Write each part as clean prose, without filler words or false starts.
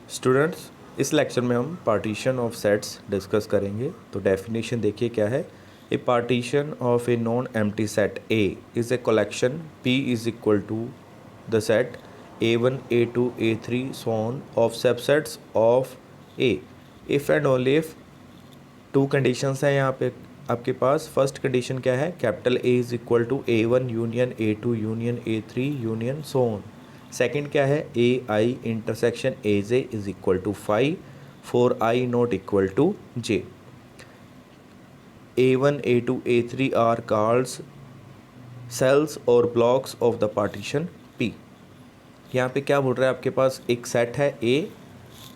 Students, इस lecture में हम पार्टीशन ऑफ सेट्स डिस्कस करेंगे। तो डेफिनेशन देखिए क्या है। A partition of a non empty set A is a collection P is equal to the set A1 A2 A3 so on of subsets of A if and only if two conditions हैं यहाँ पे आपके पास। First condition क्या है, capital A is equal to A1 union A2 union A3 union so on. Second क्या है, AI intersection AJ is equal to 5 for I not equal to J। A1 A2 A3 are called cells और blocks of the partition P। यहाँ पे क्या बोल रहा है, आपके पास एक सेट है A,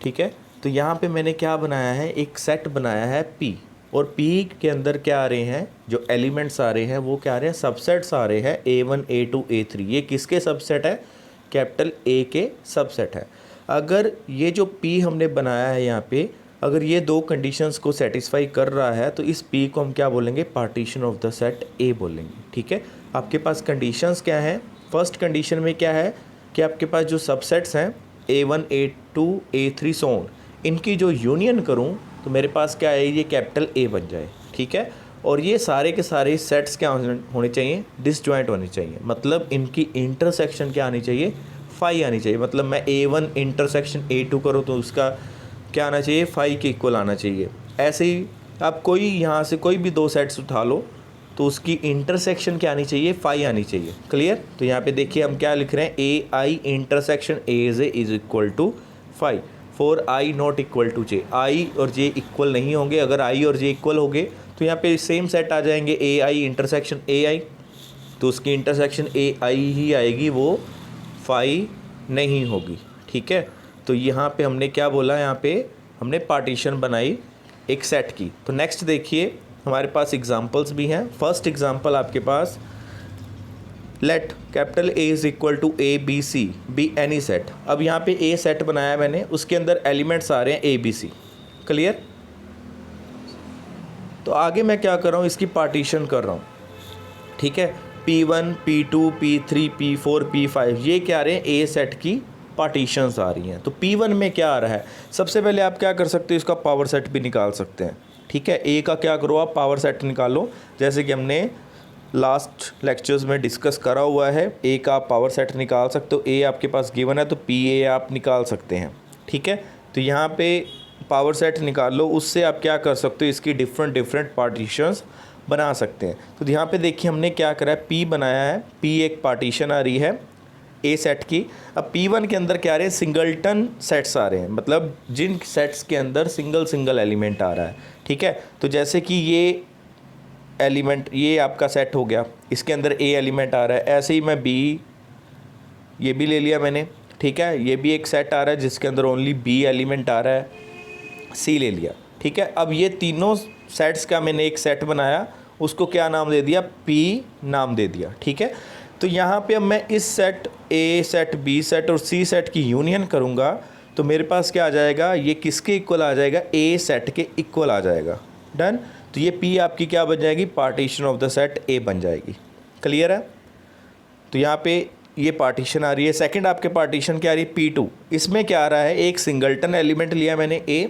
ठीक है। तो यहाँ पे मैंने क्या बनाया है, एक सेट बनाया है P, और P के अंदर क्या आ रहे हैं, जो एलिमेंट्स आ रहे हैं वो क्या आ रहे हैं, सबसेट्स आ रहे हैं A1 A2 A3। ये किसके सबसेट है, कैपिटल A के सबसेट है। अगर ये जो P हमने बनाया है यहाँ पे, अगर ये दो कंडीशंस को सेटिस्फाई कर रहा है तो इस P को हम क्या बोलेंगे, partition of the set A बोलेंगे, ठीक है। आपके पास कंडीशंस क्या हैं, फर्स्ट कंडीशन में क्या है कि आपके पास जो सबसेट्स हैं A1 A2 A3 so on, इनकी जो यूनियन करूं तो मेरे पास क्या है, ये कैपिटल A बन जाए, ठीक है। और ये सारे के सारे सेट्स क्या होने चाहिए, डिसजॉइंट होने चाहिए। मतलब इनकी इंटरसेक्शन क्या आनी चाहिए, 5 आनी चाहिए। मतलब मैं A1 इंटरसेक्शन A2 करूँ तो उसका क्या आना चाहिए, 5 के इक्वल आना चाहिए। ऐसे ही आप कोई यहाँ से कोई भी दो सेट्स उठा लो तो उसकी इंटरसेक्शन क्या आनी चाहिए, 5 आनी चाहिए। क्लियर। तो यहाँ पे देखिए हम क्या लिख रहे हैं, AI intersection AJ is equal to 5 for I not equal to J। I और J इक्वल नहीं होंगे। अगर I और J इक्वल होंगे तो यहाँ पे सेम सेट आ जाएंगे, AI इंटरसेक्शन AI, तो उसकी इंटरसेक्शन AI ही आएगी, वो 5 नहीं होगी, ठीक है। तो यहाँ पे हमने क्या बोला, यहाँ पे हमने पार्टीशन बनाई एक सेट की। तो नेक्स्ट देखिए, हमारे पास एग्जांपल्स भी हैं। फर्स्ट एग्जांपल आपके पास, let capital A is equal to ABC be any set. अब यहाँ पे A सेट बनाया मैंने, उसके अंदर एलिमेंट्स आ रहे हैं ABC। क्लियर। तो आगे मैं क्या कर रहा हूँ, इसकी पार्टीशन कर रहा हूँ, ठीक है। P1 P2 P3 P4 P5 ये क्या आ रहे हैं, A सेट की पार्टीशंस आ रही हैं। तो P1 में क्या आ रहा है, सबसे पहले आप क्या कर सकते हो, इसका पावर सेट भी निकाल सकते हैं, ठीक है। A का क्या करो, आप पावर सेट निकालो, जैसे कि हमने लास्ट लेक्चर्स में डिस्कस करा हुआ है। A का आप पावर सेट निकाल सकते हो। A आपके पास गिवन है तो PA आप निकाल सकते हैं, ठीक है। तो यहाँ पे पावर सेट निकाल लो, उससे आप क्या कर सकते हो, इसकी डिफरेंट पार्टीशंस बना सकते हैं। तो यहाँ पे देखिए हमने क्या करा है, P बनाया है, P एक पार्टीशन आ रही है A सेट की। अब P1 के अंदर क्या आ रहे हैं, सिंगल्टन सेट्स आ रहे हैं, मतलब जिन सेट्स के अंदर सिंगल एलिमेंट आ रहा है, ठीक है। तो जैसे कि ये एलिमेंट, ये आपका सेट हो गया, इसके अंदर A एलिमेंट आ रहा है। ऐसे ही मैं B ये भी ले लिया मैंने, ठीक है। ये भी एक सेट आ रहा है जिसके अंदर ओनली B एलिमेंट आ रहा है, C ले लिया, ठीक है। अब ये तीनों सेट्स का मैंने एक सेट बनाया, उसको क्या नाम दे दिया, P नाम दे दिया, ठीक है। तो यहाँ पे अब मैं इस set A set B set और C सेट की यूनियन करूँगा तो मेरे पास क्या आ जाएगा, ये किसके इक्वल आ जाएगा, A सेट के इक्वल आ जाएगा। डन। तो ये P आपकी क्या बन जाएगी, partition of the set A बन जाएगी। क्लियर है। तो यहाँ पे ये पार्टीशन आ रही है। सेकंड आपके पार्टीशन क्या आ रही है, P2। इसमें क्या आ रहा है, एक सिंगल्टन एलिमेंट लिया मैंने A,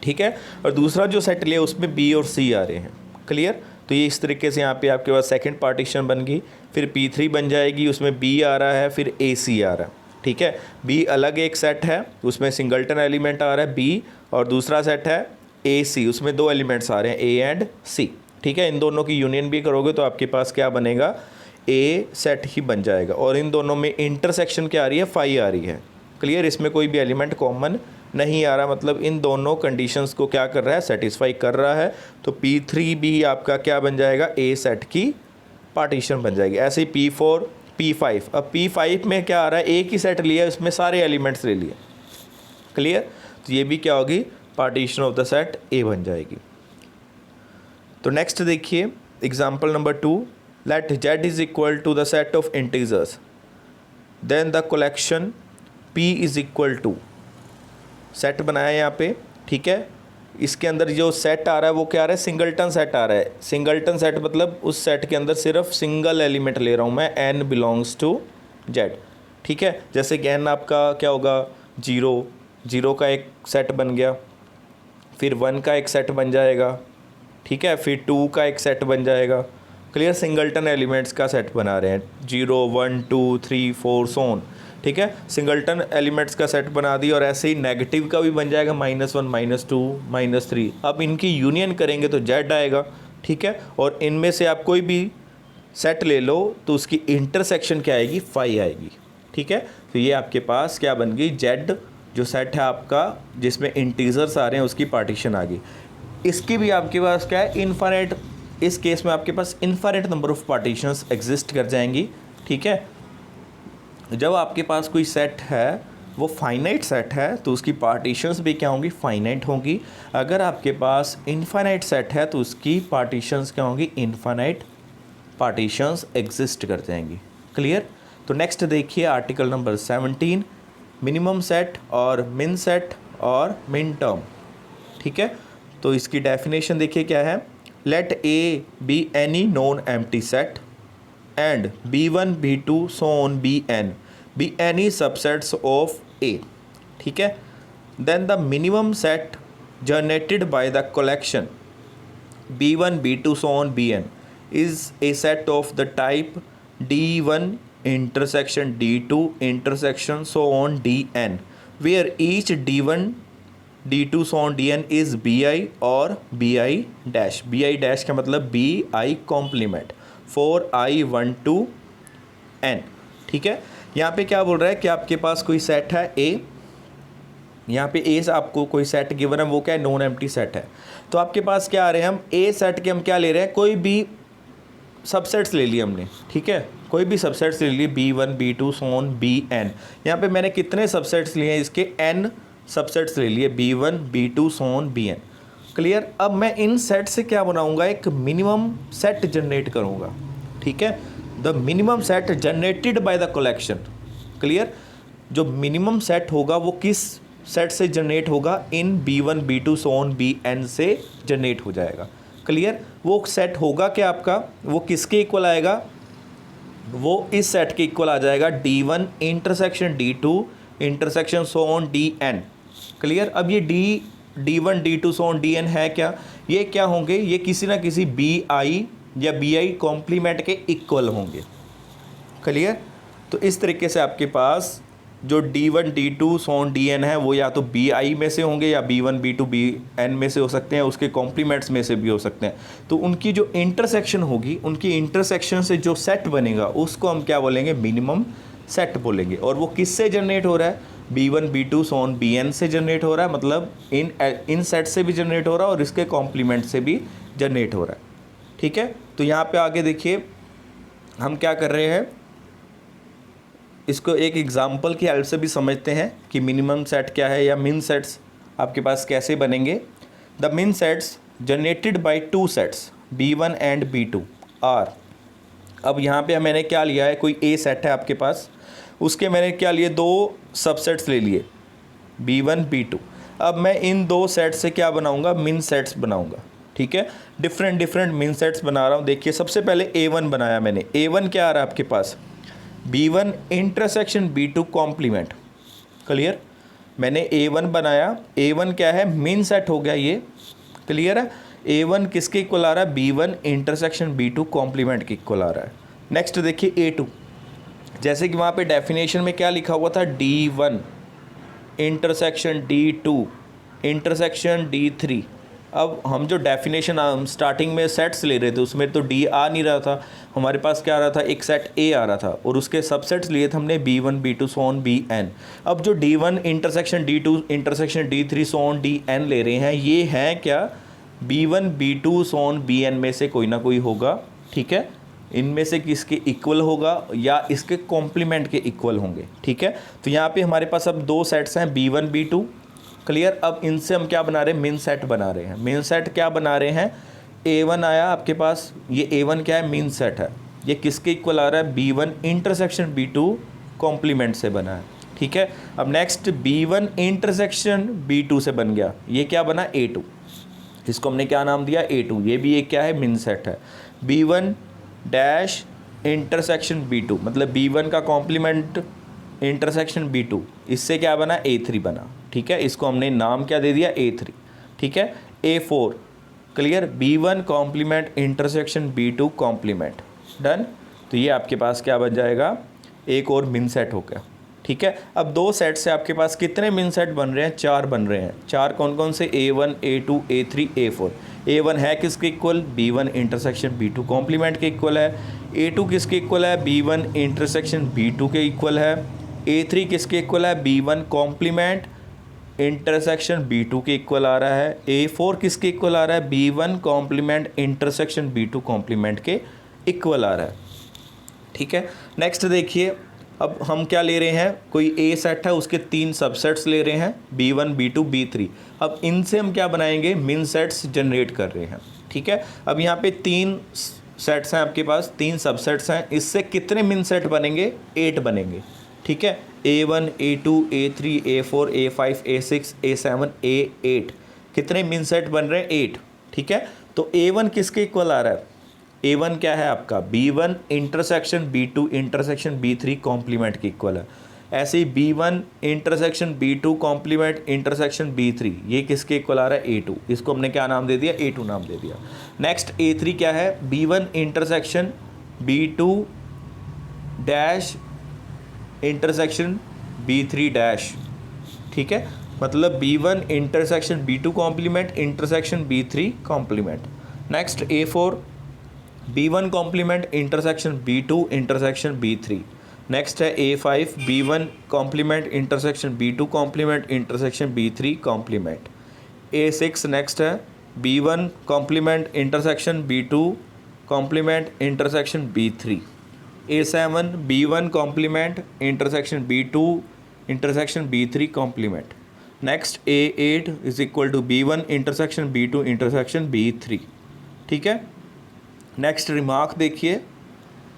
ठीक है, और दूसरा जो सेट लिया उसमें B और C आ रहे हैं। क्लियर। तो ये इस तरीके से यहाँ पे आपके पास सेकंड पार्टीशन बन गई। फिर P3 बन जाएगी, उसमें B आ रहा है, फिर AC आ रहा है, ठीक है। B अलग एक सेट है, उसमें सिंगल्टन एलिमेंट आ रहा है B, और दूसरा सेट है AC, उसमें दो एलिमेंट्स आ रहे हैं A एंड C, ठीक है। इन दोनों की यूनियन भी करोगे तो आपके पास क्या बनेगा, A सेट ही बन जाएगा। और इन दोनों में इंटरसेक्शन क्या आ रही है, 5 आ रही है। क्लियर। इसमें कोई भी एलिमेंट कॉमन नहीं आ रहा, मतलब इन दोनों कंडीशंस को क्या कर रहा है, सेटिस्फाई कर रहा है। तो P3 भी आपका क्या बन जाएगा, A सेट की पार्टीशन बन जाएगी। ऐसे ही P4 P5। अब P5 में क्या आ रहा है, एक ही सेट लिया, उसमें सारे एलिमेंट्स ले लिए। क्लियर। तो ये भी क्या होगी, partition of the set A बन जाएगी। तो नेक्स्ट देखिए example number 2, let Z is equal to the set of integers then the collection P is equal to, set बनाया यहाँ पे, ठीक है। इसके अंदर जो सेट आ रहा है वो क्या आ रहा है, सिंगल्टन सेट आ रहा है। सिंगल्टन सेट मतलब उस सेट के अंदर सिर्फ सिंगल एलिमेंट ले रहा हूँ मैं, n बिलोंग्स टू Z, ठीक है। जैसे कि n आपका क्या होगा, 0 0 का एक सेट बन गया, फिर 1 का एक सेट बन जाएगा, ठीक है, फिर 2 का एक सेट बन जाएगा। क्लियर, सिंगल्टन एलिमेंट्स का सेट बना रहे हैं, 0 1 2 3 4 सो ऑन, ठीक है, सिंगल्टन एलिमेंट्स का सेट बना दिया। और ऐसे ही नेगेटिव का भी बन जाएगा, -1 -2 -3। अब इनकी यूनियन करेंगे तो Z आएगा, ठीक है, और इनमें से आप कोई भी सेट ले लो तो उसकी इंटरसेक्शन क्या आएगी, 5 आएगी, ठीक है। तो ये आपके पास क्या बन गई, Z जो सेट है आपका जिसमें इंटीजर्स आ रहे हैं उसकी पार्टीशन आ गई। इसकी भी आपके पास क्या है, इनफाइनाइट, इस केस में आपके पास infinite number of partitions exist कर जाएंगी, ठीक है। जब आपके पास कोई सेट है वो फाइनाइट सेट है तो उसकी पार्टीशंस भी क्या होंगी, फाइनाइट होंगी। अगर आपके पास इनफाइनाइट सेट है तो उसकी पार्टीशंस क्या होंगी, इनफाइनाइट पार्टीशंस एग्जिस्ट कर जाएंगी। क्लियर। तो नेक्स्ट देखिए आर्टिकल नंबर 17, मिनिमम सेट और मिन सेट और मिन टर्म, ठीक है। तो इसकी डेफिनेशन देखिए क्या है, let A be any non empty set and B1 B2 so on Bn be any subsets of A, ठीक है। Then the minimum set generated by the collection B1 B2 so on Bn is a set of the type D1 intersection D2 intersection so on Dn where each D1 D2 so on Dn is Bi और Bi dash। Bi dash का मतलब Bi complement for I1 to n, ठीक है। यहाँ पे क्या बोल रहा है कि आपके पास कोई सेट है A, यहाँ पे ए से आपको कोई सेट गिवन है, वो क्या है, नॉन एम्प्टी सेट है। तो आपके पास क्या आ रहे हैं, हम ए सेट के हम क्या ले रहे हैं, कोई भी सबसेट्स ले लिए हमने, ठीक है, कोई भी सबसेट्स ले लिए B1 B2 so on Bn। यहाँ पे मैंने कितने सबसेट्स लिए हैं, इसके n सबसेट्स ले लिए, B1 B2 so on Bn। Clear. अब मैं इन सेट से क्या बनाऊंगा, एक मिनिमम सेट जनरेट करूंगा, ठीक है। The minimum set generated by the collection. Clear. जो मिनिमम सेट होगा वो किस सेट से जनरेट होगा, इन B1 B2 so on Bn से जनरेट हो जाएगा। क्लियर। वो सेट होगा क्या आपका, वो किसके इक्वल आएगा, वो इस सेट के इक्वल आ जाएगा, D1 intersection D2 intersection so on Dn। Clear. अब ये D1 D2 so on Dn है क्या, ये क्या होंगे, ये किसी ना किसी Bi या Bi कॉम्प्लीमेंट के इक्वल होंगे। क्लियर। तो इस तरीके से आपके पास जो D1 D2 so on Dn है वो या तो Bi में से होंगे या B1 B2 Bn में से हो सकते हैं, उसके कॉम्प्लीमेंट्स में से भी हो सकते हैं। तो उनकी जो इंटरसेक्शन होगी, उनकी इंटरसेक्शन से जो सेट बनेगा उसको हम क्या बोलेंगे, मिनिमम सेट बोलेंगे। और वो किससे जनरेट हो रहा है, B1 B2 so on Bn से जनरेट हो रहा है, मतलब इन सेट से भी जनरेट हो रहा है और इसके कॉम्प्लीमेंट से भी जनरेट हो रहा है, ठीक है। तो यहाँ पे आगे देखिए हम क्या कर रहे हैं, इसको एक एग्जाम्पल की हेल्प से भी समझते हैं कि मिनिमम सेट क्या है या मिन सेट्स आपके पास कैसे बनेंगे। The min sets generated by two sets B1 and B2 are. अब यहाँ पे मैंने क्या लिया है, कोई ए सेट है आपके पास, उसके मैंने क्या लिए, दो सबसेट्स ले लिए B1 B2। अब मैं इन दो सेट से क्या बनाऊँगा, मिन सेट्स बनाऊँगा, ठीक है। डिफरेंट मिन सेट्स बना रहा हूँ। देखिए सबसे पहले A1 बनाया मैंने, A1 क्या आ रहा है आपके पास, B1 intersection B2 complement. Clear. मैंने A1 बनाया, A1 क्या है, मिन सेट हो गया ये। क्लियर है। A1 किसके इक्वल आ रहा है, B1 इंटरसेक्शन B2 कॉम्प्लीमेंट के इक्वल आ रहा है। नेक्स्ट देखिए A2, जैसे कि वहाँ पे डेफिनेशन में क्या लिखा हुआ था, D1 intersection D2 intersection D3। अब हम जो डेफिनेशन हम स्टार्टिंग में सेट्स ले रहे थे उसमें तो D आ नहीं रहा था, हमारे पास क्या आ रहा था, एक सेट A आ रहा था और उसके सबसेट्स लिए थे हमने B1 B2 so on Bn। अब जो D1 intersection D2 intersection D3 so on Dn ले रहे हैं, ये हैं क्या, B1 B2 so on Bn में से कोई ना कोई होगा, ठीक है। इनमें से किसके इक्वल होगा या इसके कॉम्प्लीमेंट के इक्वल होंगे, ठीक है। तो यहाँ पे हमारे पास अब दो सेट्स हैं B1 B2। क्लियर। अब इनसे हम क्या बना रहे हैं, मिन सेट बना रहे हैं। मिन सेट क्या बना रहे हैं, A1 आया आपके पास, ये A1 क्या है, मिन सेट है, ये किसके इक्वल आ रहा है, B1 इंटरसेक्शन B2 कॉम्प्लीमेंट से बना है, ठीक है। अब नेक्स्ट B1 इंटरसेक्शन B2 से बन गया, ये क्या बना, A2, इसको हमने क्या नाम दिया, A2। ये भी एक क्या है, मिन सेट है। B1 डैश इंटरसेक्शन B2 मतलब B1 का कॉम्प्लीमेंट इंटरसेक्शन B2, इससे क्या बना, A3 बना, ठीक है, इसको हमने नाम क्या दे दिया, A3, ठीक है। A4 clear, B1 complement intersection B2 complement, done. तो ये आपके पास क्या बन जाएगा, एक और मिन सेट हो गया, ठीक है। अब दो सेट से आपके पास कितने मिन सेट बन रहे हैं, 4 बन रहे हैं। 4 कौन कौन से, A1 A2 A3 A4। A1 है किसके equal, B1 intersection B2 complement के इक्वल है। A2 किसके इक्वल है, B1 इंटरसेक्शन B2 के इक्वल है। A3 किसके इक्वल है, B1 कॉम्प्लीमेंट इंटरसेक्शन B2 के इक्वल आ रहा है। A4 किसके इक्वल आ रहा है, B1 complement intersection B2 complement के इक्वल आ रहा है, ठीक है। नेक्स्ट देखिए, अब हम क्या ले रहे हैं, कोई ए सेट है, उसके 3 सबसेट्स ले रहे हैं, B1 B2 B3। अब इनसे हम क्या बनाएंगे, मिन सेट्स जनरेट कर रहे हैं, ठीक है। अब यहाँ पे 3 सेट्स हैं आपके पास, 3 सबसेट्स हैं, इससे कितने मिन सेट बनेंगे, 8 बनेंगे, ठीक है। A1 A2 A3 A4 A5 A6 A7 A8 कितने मिन सेट बन रहे हैं, 8, ठीक है। तो A1 किसके इक्वल आ रहा है, A1 क्या है आपका, B1 intersection B2 intersection B3 complement के इक्वल है। ऐसे ही B1 intersection B2 complement intersection B3 ये किसके इक्वल आ रहा है, A2। इसको हमने क्या नाम दे दिया, A2 नाम दे दिया। नेक्स्ट A3 क्या है, B1 intersection B2 dash intersection B3 dash, ठीक है। मतलब B1 intersection B2 complement intersection B3 complement. Next A4 B1 complement intersection B2 intersection B3। Next है A5 B1 complement intersection B2 complement intersection B3 complement. A6 next है B1 complement intersection B2 complement intersection B3। A7 B1 complement intersection B2 intersection B3 complement. Next A8 is equal to B1 intersection B2 intersection B3, ठीक है। Next remark देखिए,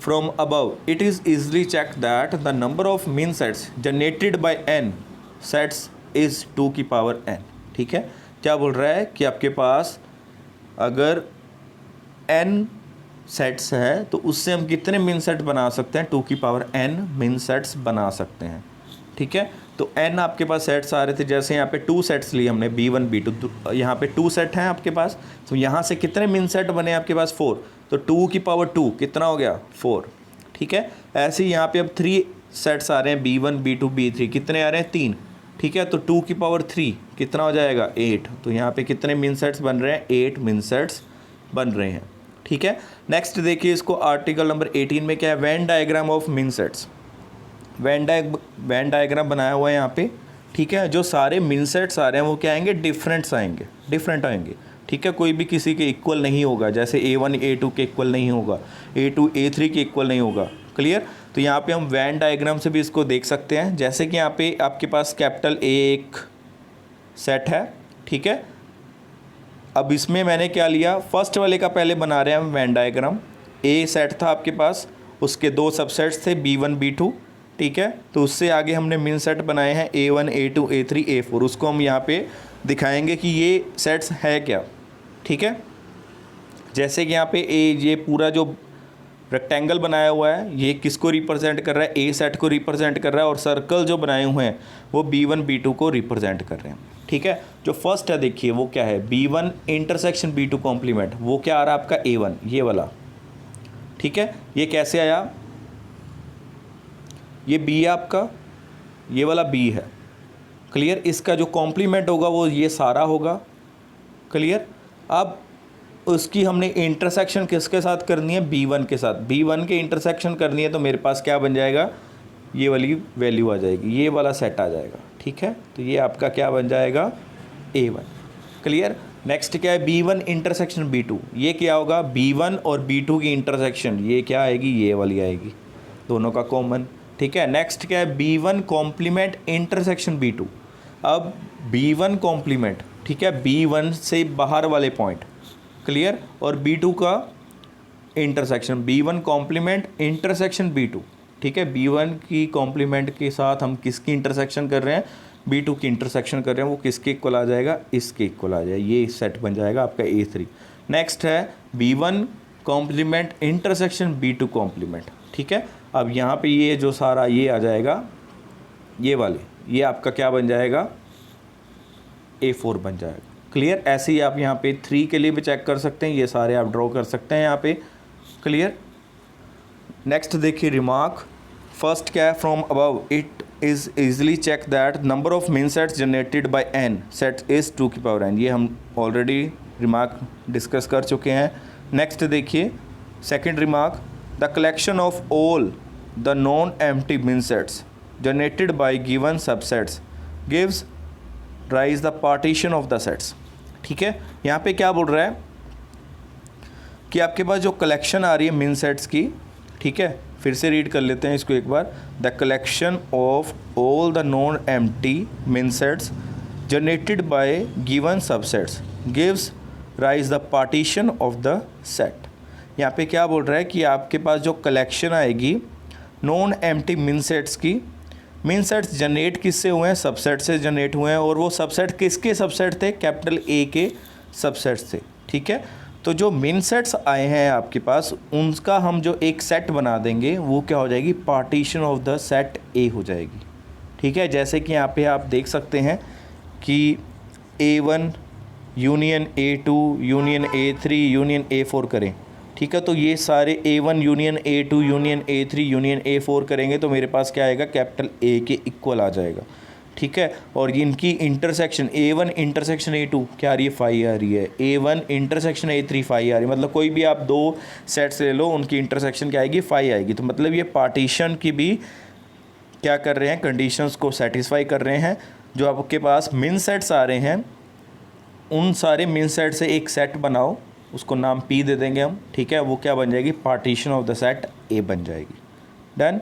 from above it is easily check that the number of मिन sets generated by n sets is 2 की power n, ठीक है। क्या बोल रहा है कि आपके पास अगर n सेट्स है तो उससे हम कितने मिन सेट बना सकते हैं, 2 की पावर n मिन सेट्स बना सकते हैं, ठीक है। तो n आपके पास सेट्स आ रहे थे, जैसे यहाँ पे 2 सेट्स लिए हमने B1 B2, तो यहाँ पे 2 सेट हैं आपके पास, तो यहाँ से कितने मिन सेट बने आपके पास, 4। तो 2 की पावर 2 कितना हो गया, 4, ठीक है। ऐसे ही यहाँ पे अब 3 सेट्स आ रहे हैं, B1 B2 B3 कितने आ रहे हैं, 3, ठीक है। तो 2 की पावर 3 कितना हो जाएगा, 8। तो यहाँ पे कितने मिन सेट्स बन रहे हैं, 8 मिन सेट्स बन रहे हैं, ठीक है। नेक्स्ट देखिए, इसको आर्टिकल नंबर 18 में क्या है, वेन डायग्राम ऑफ मिन सेट्स। वेन डायग्राम बनाया हुआ है यहाँ पे, ठीक है। जो सारे मिन सेट्स आ रहे हैं वो क्या आएंगे, डिफरेंट आएंगे, ठीक है। कोई भी किसी के इक्वल नहीं होगा, जैसे A1 A2 के इक्वल नहीं होगा, A2 A3 के इक्वल नहीं होगा, क्लियर। तो यहाँ पे हम वेन डायग्राम से भी इसको देख सकते हैं, जैसे कि यहाँ पे आपके पास कैपिटल A एक सेट है, ठीक है। अब इसमें मैंने क्या लिया, फर्स्ट वाले का पहले बना रहे हैं हम वेन डायग्राम। A सेट था आपके पास, उसके 2 सबसेट्स थे B1 B2, ठीक है। तो उससे आगे हमने मिन सेट बनाए हैं A1 A2 A3 A4, उसको हम यहाँ पे दिखाएंगे कि ये सेट्स है क्या, ठीक है। जैसे कि यहाँ पे ये पूरा जो रेक्टेंगल बनाया हुआ है ये किसको रिप्रेजेंट कर रहा है, A सेट को रिप्रेजेंट कर रहा है, और सर्कल जो बनाए हुए हैं वो B1 B2 को रिप्रेजेंट कर रहे हैं, ठीक है। जो फर्स्ट है देखिए वो क्या है, B1 इंटरसेक्शन B2 कॉम्प्लीमेंट, वो क्या आ रहा है आपका A1 ये वाला, ठीक है। ये कैसे आया, ये B है आपका, ये वाला B है, क्लियर। इसका जो कॉम्प्लीमेंट होगा वो ये सारा होगा, क्लियर। अब उसकी हमने इंटरसेक्शन किसके साथ करनी है, B1 के साथ, B1 के इंटरसेक्शन करनी है, तो मेरे पास क्या बन जाएगा, ये वाली वैल्यू आ जाएगी, ये वाला सेट आ जाएगा, ठीक है। तो ये आपका क्या बन जाएगा, A1, क्लियर। नेक्स्ट क्या है, B1 इंटरसेक्शन B2, ये क्या होगा, B1 और B2 की इंटरसेक्शन, ये क्या आएगी, ये वाली आएगी, दोनों का कॉमन, ठीक है। नेक्स्ट क्या है, B1 कॉम्प्लीमेंट इंटरसेक्शन B2। अब B1 कॉम्प्लीमेंट, ठीक है, B1 से बाहर वाले पॉइंट, क्लियर, और B2 का intersection, B1 complement intersection B2, ठीक है। B1 की कॉम्प्लीमेंट के साथ हम किसकी इंटरसेक्शन कर रहे हैं, B2 की इंटरसेक्शन कर रहे हैं, वो किसके इक्वल आ जाएगा, इसके इक्वल आ जाएगा, ये सेट बन जाएगा आपका A3। नेक्स्ट है B1 complement intersection B2 complement, ठीक है। अब यहाँ पे ये जो सारा ये आ जाएगा, ये वाले, ये आपका क्या बन जाएगा, A4 बन जाएगा। क्लियर? ऐसे ही आप यहाँ पे 3 के लिए भी चेक कर सकते हैं, ये सारे आप ड्रॉ कर सकते हैं यहाँ पे। क्लियर? नेक्स्ट देखिए रिमार्क, फर्स्ट क्या है, from above it is easily check that number of mean sets generated by n set is 2 की पावर n। ये हम ऑलरेडी रिमार्क डिस्कस कर चुके हैं। नेक्स्ट देखिए second remark, the collection of all the non empty mean sets generated by given subsets gives rise the partition of the sets. ठीक है, यहाँ पे क्या बोल रहा है कि आपके पास जो कलेक्शन आ रही है मीन सेट्स की, ठीक है, फिर से रीड कर लेते हैं इसको एक बार, the collection of all the non empty mean sets generated by given subsets gives rise the partition of the set. यहाँ पे क्या बोल रहा है कि आपके पास जो कलेक्शन आएगी नॉन एम्प्टी मीन सेट्स की, मीन सेट्स जनरेट किससे हुए हैं, सबसेट से जनरेट हुए हैं, और वो सबसेट किसके सबसेट थे, कैपिटल ए के सबसेट थे। ठीक है, तो जो मीन सेट्स आए हैं आपके पास, उनका हम जो एक सेट बना देंगे वो क्या हो जाएगी, पार्टीशन ऑफ द सेट ए हो जाएगी। ठीक है, जैसे कि यहाँ पे आप देख सकते हैं कि A1 union A2 union A3 union A4 करें। ठीक है, तो ये सारे A1 union A2 union A3 union A4 करेंगे तो मेरे पास क्या आएगा, कैपिटल ए के इक्वल आ जाएगा। ठीक है, और इनकी इंटरसेक्शन A1 इंटरसेक्शन A2 क्या आ रही है, 5 आ रही है, A1 इंटरसेक्शन A3 5 आ रही है। मतलब कोई भी आप दो सेट्स ले लो, उनकी इंटरसेक्शन क्या आएगी, 5 आएगी। तो मतलब ये पार्टीशन की भी क्या कर रहे हैं, कंडीशंस को सेटिस्फाई कर रहे हैं। जो आपके पास मिन सेट्स आ रहे हैं, उन सारे मिन सेट से एक सेट बनाओ, उसको नाम P दे देंगे हम। ठीक है, वो क्या बन जाएगी, partition of the set A बन जाएगी। डन।